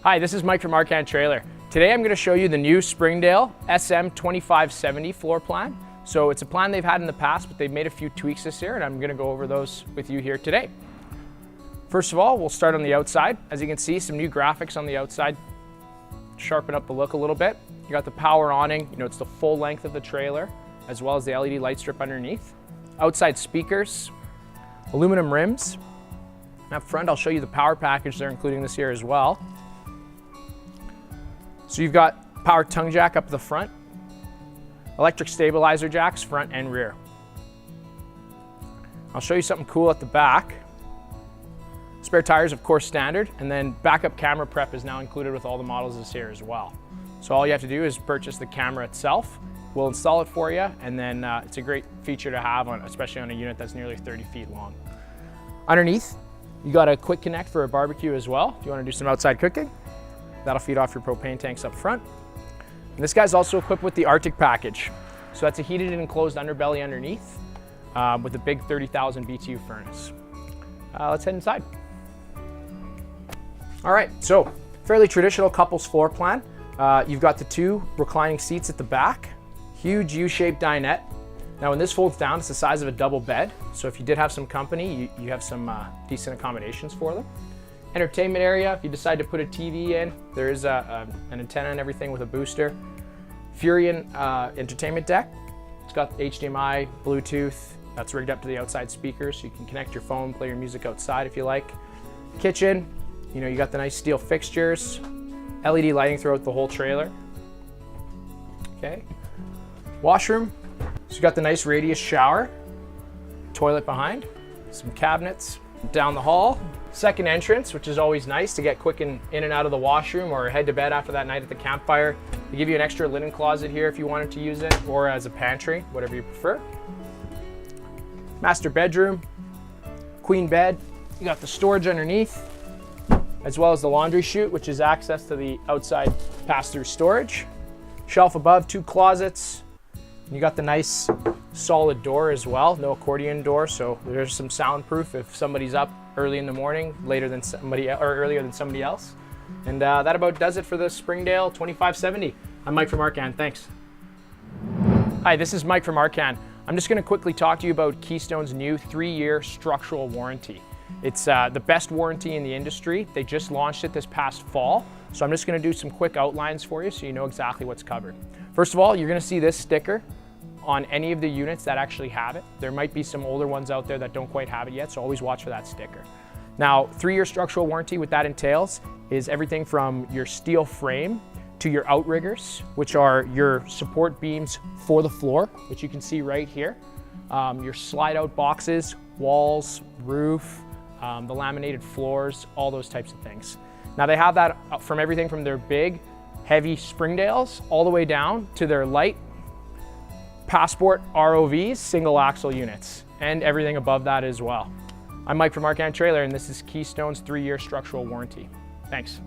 Hi, this is Mike from Arcan Trailer. Today I'm going to show you the new Springdale SM2570 floor plan. So it's a plan they've had in the past, but they've made a few tweaks this year, and I'm going to go over those with you here today. First of all, we'll start on the outside. As you can see, some new graphics on the outside. Sharpen up the look a little bit. You got the power awning, it's the full length of the trailer, as well as the LED light strip underneath. Outside speakers, aluminum rims. Up front, I'll show you the power package they're including this year as well. So you've got power tongue jack up the front, electric stabilizer jacks front and rear. I'll show you something cool at the back. Spare tires, of course, standard, and then backup camera prep is now included with all the models this year as well. So all you have to do is purchase the camera itself. We'll install it for you, and then it's a great feature to have, especially on a unit that's nearly 30 feet long. Underneath, you got a quick connect for a barbecue as well, if you want to do some outside cooking. That'll feed off your propane tanks up front. And this guy's also equipped with the Arctic package. So that's a heated and enclosed underbelly underneath with a big 30,000 BTU furnace. Let's head inside. All right, so fairly traditional couples floor plan. You've got the two reclining seats at the back, huge U-shaped dinette. Now when this folds down, it's the size of a double bed. So if you did have some company, you have some decent accommodations for them. Entertainment area, if you decide to put a TV in, there is an antenna and everything with a booster. Furion entertainment deck. It's got HDMI, Bluetooth. That's rigged up to the outside speakers, so you can connect your phone, play your music outside if you like. Kitchen, you got the nice steel fixtures, LED lighting throughout the whole trailer. Okay. Washroom, so you got the nice radius shower, toilet behind, some cabinets. Down the hall, second entrance, which is always nice to get quick in and out of the washroom or head to bed after that night at the campfire. They give you an extra linen closet here if you wanted to use it, or as a pantry, whatever you prefer. Master bedroom, queen bed. You got the storage underneath, as well as the laundry chute, which is access to the outside pass-through storage. Shelf above, two closets. You got the nice solid door as well, no accordion door, so there's some soundproof if somebody's up early in the morning, earlier than somebody else. And that about does it for the Springdale 2570. I'm Mike from Arcan, thanks. Hi, this is Mike from Arcan. I'm just gonna quickly talk to you about Keystone's new 3-year structural warranty. It's the best warranty in the industry. They just launched it this past fall, so I'm just gonna do some quick outlines for you so you know exactly what's covered. First of all, you're gonna see this sticker on any of the units that actually have it. There might be some older ones out there that don't quite have it yet, so always watch for that sticker. Now, 3-year structural warranty, what that entails is everything from your steel frame to your outriggers, which are your support beams for the floor, which you can see right here, your slide out boxes, walls, roof, the laminated floors, all those types of things. Now they have that from everything from their big, heavy Springdales all the way down to their light Passport ROVs, single axle units, and everything above that as well. I'm Mike from Arcan Trailer, and this is Keystone's 3-year structural warranty. Thanks.